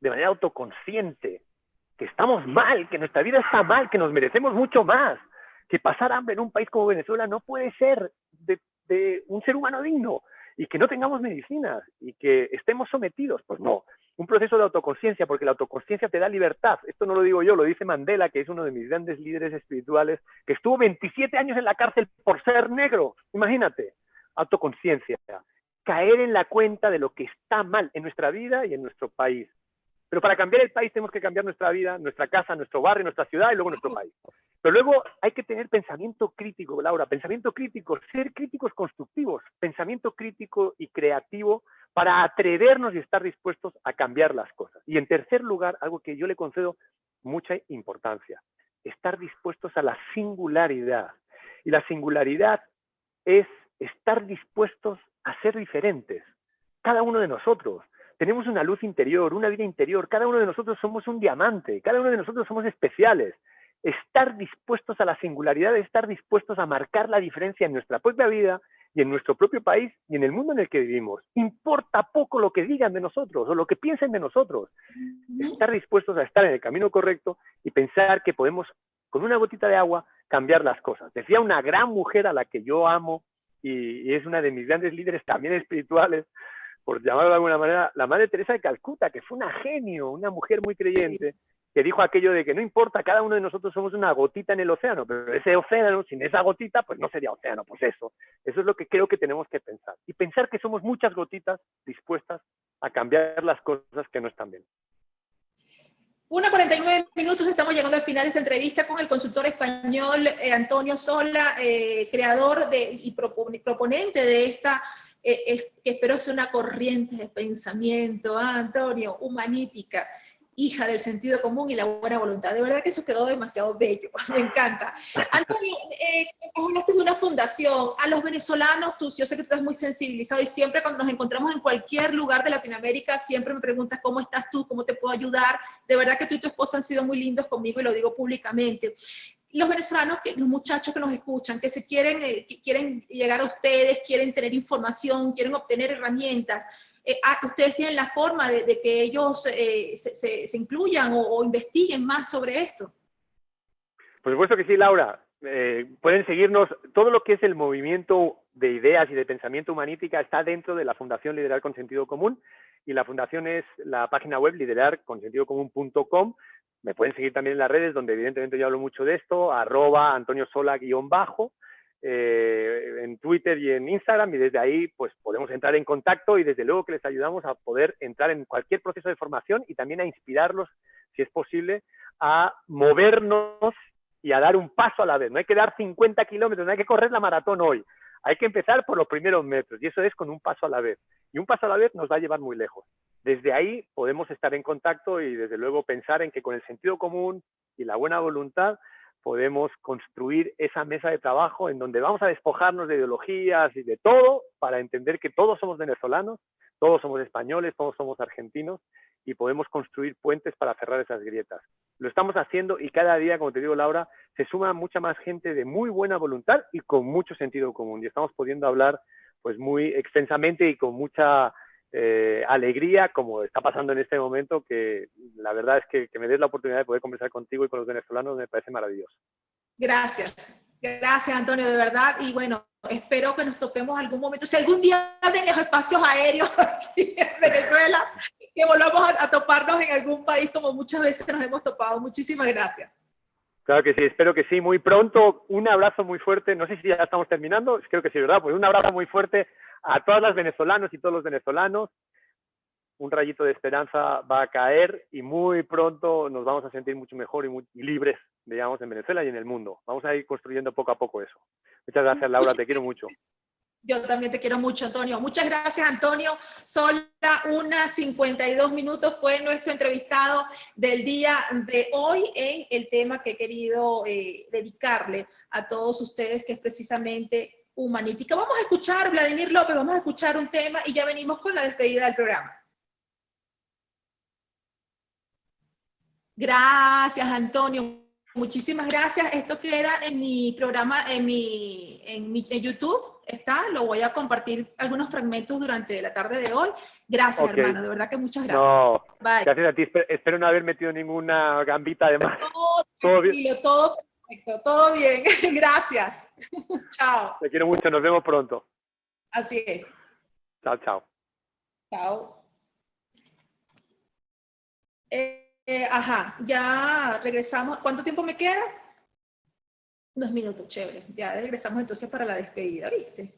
de manera autoconsciente, que estamos mal, que nuestra vida está mal, que nos merecemos mucho más, que pasar hambre en un país como Venezuela no puede ser de un ser humano digno, y que no tengamos medicinas y que estemos sometidos. Pues no, un proceso de autoconciencia, porque la autoconciencia te da libertad. Esto no lo digo yo, lo dice Mandela, que es uno de mis grandes líderes espirituales, que estuvo 27 años en la cárcel por ser negro. Imagínate, autoconciencia, caer en la cuenta de lo que está mal en nuestra vida y en nuestro país. Pero para cambiar el país tenemos que cambiar nuestra vida, nuestra casa, nuestro barrio, nuestra ciudad y luego nuestro país. Pero luego hay que tener pensamiento crítico, Laura, pensamiento crítico, ser críticos constructivos, pensamiento crítico y creativo para atrevernos y estar dispuestos a cambiar las cosas. Y en tercer lugar, algo que yo le concedo mucha importancia, estar dispuestos a la singularidad. Y la singularidad es estar dispuestos a ser diferentes, cada uno de nosotros. Tenemos una luz interior, una vida interior. Cada uno de nosotros somos un diamante. Cada uno de nosotros somos especiales. Estar dispuestos a la singularidad, estar dispuestos a marcar la diferencia en nuestra propia vida y en nuestro propio país y en el mundo en el que vivimos. Importa poco lo que digan de nosotros o lo que piensen de nosotros. Estar dispuestos a estar en el camino correcto y pensar que podemos, con una gotita de agua, cambiar las cosas. Decía una gran mujer a la que yo amo y es una de mis grandes líderes también espirituales, por llamarlo de alguna manera, la Madre Teresa de Calcuta, que fue una genio, una mujer muy creyente, que dijo aquello de que no importa, cada uno de nosotros somos una gotita en el océano, pero ese océano, sin esa gotita, pues no sería océano, pues eso es lo que creo que tenemos que pensar. Y pensar que somos muchas gotitas dispuestas a cambiar las cosas que no están bien. 1:49 minutos, estamos llegando al final de esta entrevista con el consultor español Antonio Sola, creador y proponente de esta que espero sea una corriente de pensamiento, Antonio, humanítica, hija del sentido común y la buena voluntad. De verdad que eso quedó demasiado bello, me encanta. Antonio, hablaste de una fundación. A los venezolanos, yo sé que tú estás muy sensibilizado y siempre cuando nos encontramos en cualquier lugar de Latinoamérica, siempre me preguntas cómo estás tú, cómo te puedo ayudar. De verdad que tú y tu esposa han sido muy lindos conmigo y lo digo públicamente. los venezolanos, los muchachos que nos escuchan, que que quieren llegar a ustedes, quieren tener información, quieren obtener herramientas, ustedes tienen la forma de que ellos se incluyan o investiguen más sobre esto. Por supuesto que sí, Laura. Pueden seguirnos. Todo lo que es el movimiento de ideas y de pensamiento humanítica está dentro de la Fundación Liderar con Sentido Común, y la fundación es la página web liderarconsentidocomún.com. Me pueden seguir también en las redes, donde evidentemente yo hablo mucho de esto, @AntonioSola_, en Twitter y en Instagram, y desde ahí pues podemos entrar en contacto, y desde luego que les ayudamos a poder entrar en cualquier proceso de formación y también a inspirarlos, si es posible, a movernos y a dar un paso a la vez. No hay que dar 50 kilómetros, no hay que correr la maratón hoy. Hay que empezar por los primeros metros, y eso es con un paso a la vez. Y un paso a la vez nos va a llevar muy lejos. Desde ahí podemos estar en contacto y desde luego pensar en que con el sentido común y la buena voluntad podemos construir esa mesa de trabajo en donde vamos a despojarnos de ideologías y de todo para entender que todos somos venezolanos, todos somos españoles, todos somos argentinos, y podemos construir puentes para cerrar esas grietas. Lo estamos haciendo, y cada día, como te digo, Laura, se suma mucha más gente de muy buena voluntad y con mucho sentido común, y estamos pudiendo hablar pues muy extensamente y con mucha alegría, como está pasando en este momento, que la verdad es que me des la oportunidad de poder conversar contigo y con los venezolanos me parece maravilloso. Gracias. Gracias, Antonio, de verdad. Y bueno, espero que nos topemos algún momento. Si algún día abren los espacios aéreos aquí en Venezuela, que volvamos a toparnos en algún país como muchas veces nos hemos topado. Muchísimas gracias. Claro que sí, espero que sí, muy pronto. Un abrazo muy fuerte. No sé si ya estamos terminando, creo que sí, ¿verdad? Pues un abrazo muy fuerte a todas las venezolanas y todos los venezolanos. Un rayito de esperanza va a caer y muy pronto nos vamos a sentir mucho mejor y muy libres, digamos, en Venezuela y en el mundo. Vamos a ir construyendo poco a poco eso. Muchas gracias, Laura, te quiero mucho. Yo también te quiero mucho, Antonio. Muchas gracias, Antonio. Sola, 1:52 fue nuestro entrevistado del día de hoy en el tema que he querido dedicarle a todos ustedes, que es precisamente humanítica. Vamos a escuchar, Vladimir López, vamos a escuchar un tema y ya venimos con la despedida del programa. Gracias, Antonio. Muchísimas gracias. Esto queda en mi programa, en YouTube. Está, lo voy a compartir algunos fragmentos durante la tarde de hoy. Gracias, Okay. hermano, de verdad que muchas gracias. No, bye. Gracias a ti. Espero no haber metido ninguna gambita de más. Todo bien. Todo perfecto, todo bien. Gracias. Chao. Te quiero mucho, nos vemos pronto. Así es. Chao, chao. Chao. Ajá, ya regresamos. ¿Cuánto tiempo me queda? 2 minutos, chévere. Ya regresamos entonces para la despedida, ¿viste?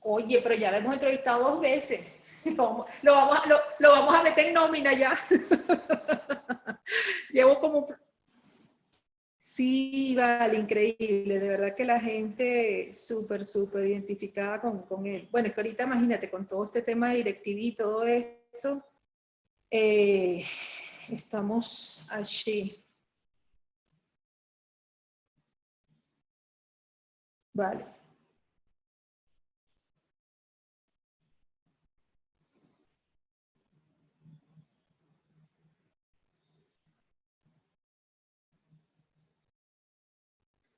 Oye, pero ya lo hemos entrevistado 2 veces. Lo vamos a meter en nómina ya. Llevo como... Sí, vale, increíble. De verdad que la gente súper, súper identificada con él. Bueno, es que ahorita imagínate, con todo este tema de DirecTV y todo esto, estamos allí. Vale.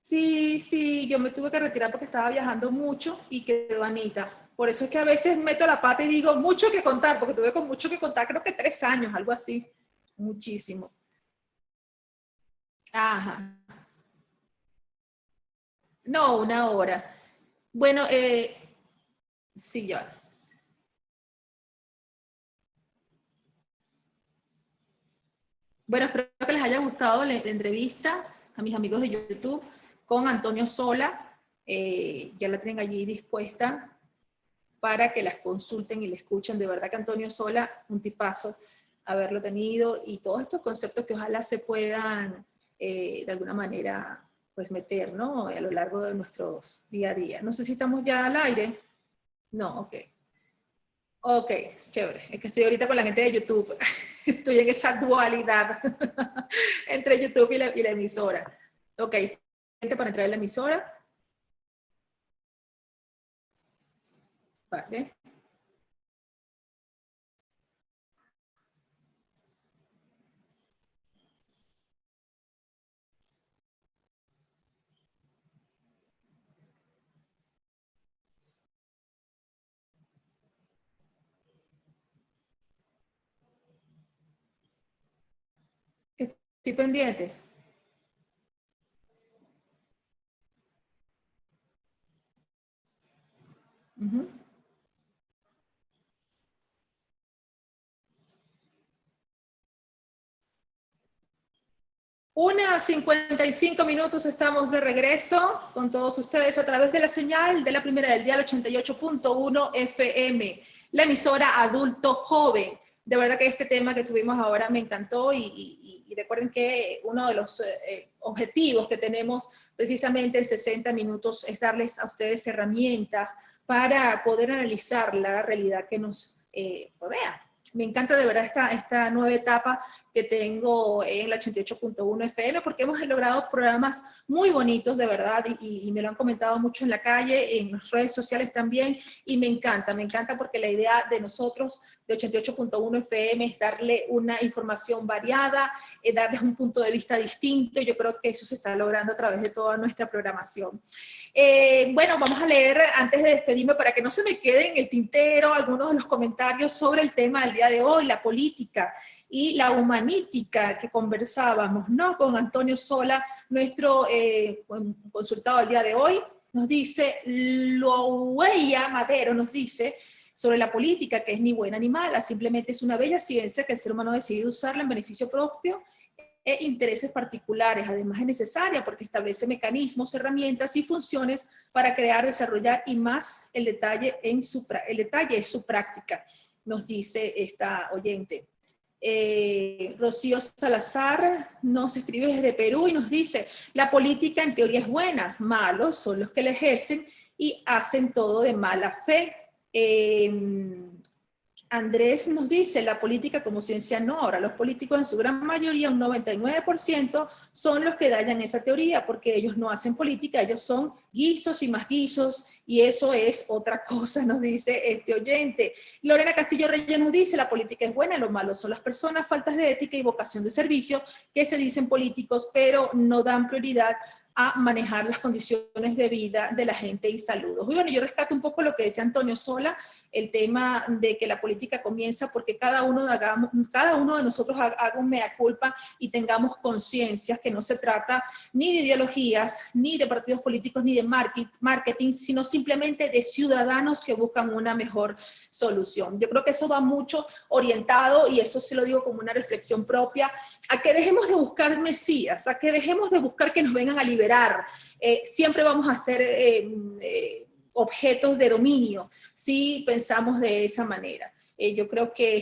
Sí, sí, yo me tuve que retirar porque estaba viajando mucho y quedó Anita. Por eso es que a veces meto la pata y digo, mucho que contar, porque tuve con mucho que contar, creo que 3 años, algo así. Muchísimo. Ajá. No, 1 hora. Bueno, sí, ya. Bueno, espero que les haya gustado la entrevista a mis amigos de YouTube con Antonio Sola. Ya la tienen allí dispuesta para que las consulten y la escuchen. De verdad que Antonio Sola, un tipazo haberlo tenido, y todos estos conceptos que ojalá se puedan de alguna manera pues meter, ¿no? A lo largo de nuestros día a día. No sé si estamos ya al aire. No, ok. Ok, es chévere. Es que estoy ahorita con la gente de YouTube. Estoy en esa dualidad entre YouTube y la emisora. Ok, gente para entrar en la emisora. Vale. Estoy pendiente. Uh-huh. 1:55 estamos de regreso con todos ustedes a través de la señal de la primera del dial 88.1 FM, la emisora adulto joven. De verdad que este tema que tuvimos ahora me encantó y recuerden que uno de los objetivos que tenemos precisamente en 60 minutos es darles a ustedes herramientas para poder analizar la realidad que nos rodea. Me encanta de verdad esta nueva etapa que tengo en la 88.1 FM, porque hemos logrado programas muy bonitos, de verdad, y me lo han comentado mucho en la calle, en las redes sociales también, y me encanta porque la idea de nosotros de 88.1 FM es darle una información variada, darles un punto de vista distinto. Yo creo que eso se está logrando a través de toda nuestra programación. Bueno, vamos a leer, antes de despedirme, para que no se me quede en el tintero, algunos de los comentarios sobre el tema del día de hoy, la política y la humanítica que conversábamos, ¿no? Con Antonio Sola, nuestro consultado el día de hoy. Nos dice, Loeya Madero nos dice sobre la política, que es ni buena ni mala, simplemente es una bella ciencia que el ser humano ha decidido usarla en beneficio propio e intereses particulares. Además es necesaria porque establece mecanismos, herramientas y funciones para crear, desarrollar y más el detalle es su práctica, nos dice esta oyente. Rocío Salazar nos escribe desde Perú y nos dice, la política en teoría es buena, malos son los que la ejercen y hacen todo de mala fe. Andrés nos dice, la política como ciencia no. Ahora, los políticos en su gran mayoría, un 99%, son los que dañan esa teoría, porque ellos no hacen política, ellos son guisos y más guisos, y eso es otra cosa, nos dice este oyente. Lorena Castillo Reyes nos dice, la política es buena, lo malo son las personas, faltas de ética y vocación de servicio, que se dicen políticos, pero no dan prioridad a manejar las condiciones de vida de la gente y saludos. Y bueno, yo rescato un poco lo que decía Antonio Sola, el tema de que la política comienza porque cada uno de nosotros haga un mea culpa y tengamos conciencia que no se trata ni de ideologías, ni de partidos políticos, ni de marketing, sino simplemente de ciudadanos que buscan una mejor solución. Yo creo que eso va mucho orientado, y eso se lo digo como una reflexión propia, a que dejemos de buscar mesías, a que dejemos de buscar que nos vengan a liberar. Siempre vamos a ser objetos de dominio si pensamos de esa manera. Yo creo que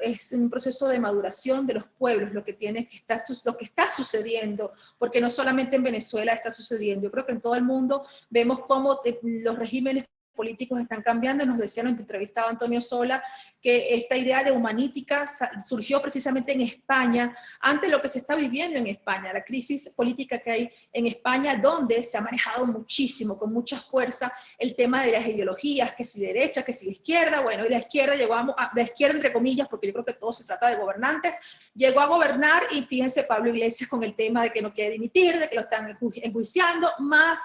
es un proceso de maduración de los pueblos lo que está sucediendo, porque no solamente en Venezuela está sucediendo. Yo creo que en todo el mundo vemos cómo los regímenes políticos están cambiando. Nos decía, nos entrevistaba Antonio Sola, que esta idea de humanítica surgió precisamente en España, ante lo que se está viviendo en España, la crisis política que hay en España, donde se ha manejado muchísimo, con mucha fuerza, el tema de las ideologías, que si derecha, que si izquierda. Bueno, y la izquierda llegó la izquierda entre comillas, porque yo creo que todo se trata de gobernantes, llegó a gobernar, y fíjense Pablo Iglesias con el tema de que no quiere dimitir, de que lo están enjuiciando, más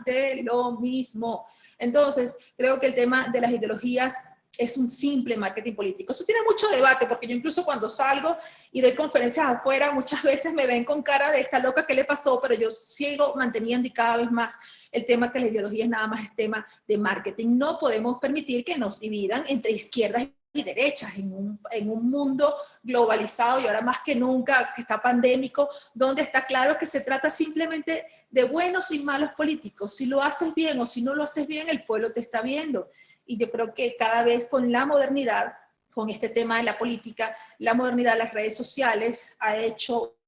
de lo mismo. Entonces, creo que el tema de las ideologías es un simple marketing político. Eso tiene mucho debate, porque yo incluso cuando salgo y doy conferencias afuera, muchas veces me ven con cara de esta loca, ¿qué le pasó? Pero yo sigo manteniendo y cada vez más el tema que la ideología es nada más es tema de marketing. No podemos permitir que nos dividan entre izquierdas y derechas en un mundo globalizado, y ahora más que nunca, que está pandémico, donde está claro que se trata simplemente de buenos y malos políticos. Si lo haces bien o si no lo haces bien, el pueblo te está viendo. Y yo creo que cada vez con la modernidad, con este tema de la política, la modernidad, las redes sociales, ha hecho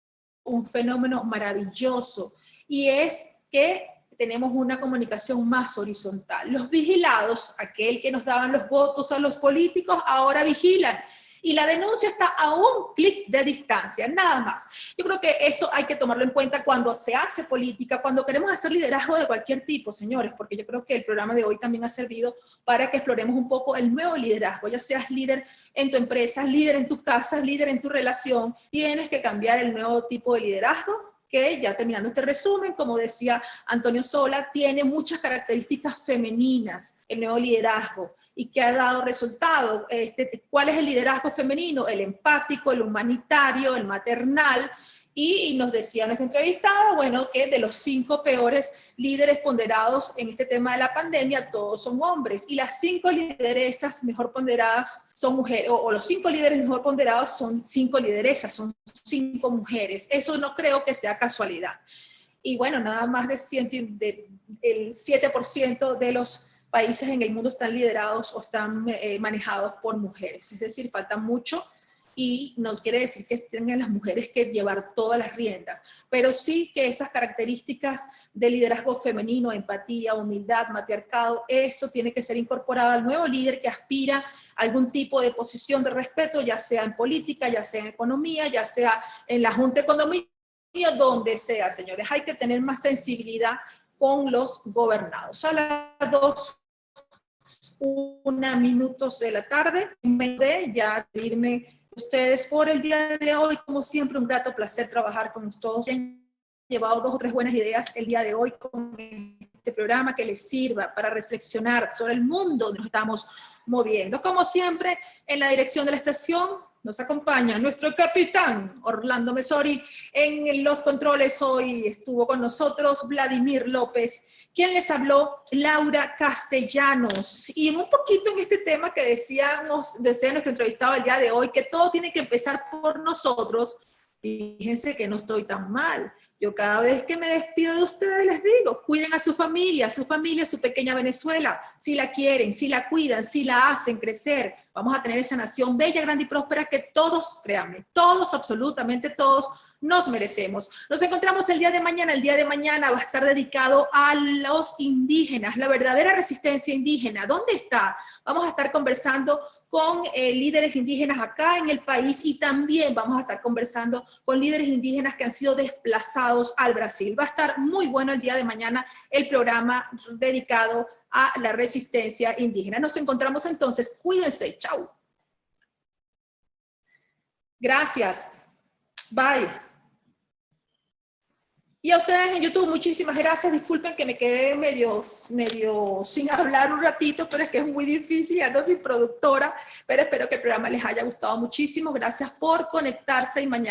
un fenómeno maravilloso, y es que tenemos una comunicación más horizontal. Los vigilados, aquel que nos daban los votos a los políticos, ahora vigilan. Y la denuncia está a un clic de distancia, nada más. Yo creo que eso hay que tomarlo en cuenta cuando se hace política, cuando queremos hacer liderazgo de cualquier tipo, señores, porque yo creo que el programa de hoy también ha servido para que exploremos un poco el nuevo liderazgo. Ya seas líder en tu empresa, líder en tu casa, líder en tu relación, tienes que cambiar el nuevo tipo de liderazgo, que ya terminando este resumen, como decía Antonio Sola, tiene muchas características femeninas, el nuevo liderazgo, y que ha dado resultado. ¿Cuál es el liderazgo femenino? El empático, el humanitario, el maternal, Y nos decía nuestra entrevistada, bueno, que de los 5 peores líderes ponderados en este tema de la pandemia, todos son hombres. Y las 5 lideresas mejor ponderadas son mujeres, o los 5 líderes mejor ponderados son 5 lideresas, son 5 mujeres. Eso no creo que sea casualidad. Y bueno, nada más el 7% de los países en el mundo están liderados o están manejados por mujeres. Es decir, falta mucho. Y no quiere decir que tengan las mujeres que llevar todas las riendas, pero sí que esas características de liderazgo femenino, empatía, humildad, matriarcado, eso tiene que ser incorporado al nuevo líder que aspira a algún tipo de posición de respeto, ya sea en política, ya sea en economía, ya sea en la Junta de Economía, donde sea, señores. Hay que tener más sensibilidad con los gobernados. A las 2:01 minutos de la tarde, me voy ya a irme ustedes por el día de hoy. Como siempre, un grato placer trabajar con todos. Han llevado 2 o 3 buenas ideas el día de hoy con este programa que les sirva para reflexionar sobre el mundo donde nos estamos moviendo. Como siempre, en la dirección de la estación nos acompaña nuestro capitán Orlando Mesori. En los controles hoy estuvo con nosotros Vladimir López. ¿Quién les habló? Laura Castellanos. Y un poquito en este tema que decía nuestro entrevistado el día de hoy, que todo tiene que empezar por nosotros. Fíjense que no estoy tan mal. Yo cada vez que me despido de ustedes les digo, cuiden a su familia, su pequeña Venezuela. Si la quieren, si la cuidan, si la hacen crecer, vamos a tener esa nación bella, grande y próspera que todos, créanme, todos, absolutamente todos, nos merecemos. Nos encontramos el día de mañana. El día de mañana va a estar dedicado a los indígenas, la verdadera resistencia indígena. ¿Dónde está? Vamos a estar conversando con líderes indígenas acá en el país y también vamos a estar conversando con líderes indígenas que han sido desplazados al Brasil. Va a estar muy bueno el día de mañana el programa dedicado a la resistencia indígena. Nos encontramos entonces. Cuídense. Chau. Gracias. Bye. Y a ustedes en YouTube, muchísimas gracias. Disculpen que me quedé medio sin hablar un ratito, pero es que es muy difícil, ando sin productora, pero espero que el programa les haya gustado muchísimo. Gracias por conectarse y mañana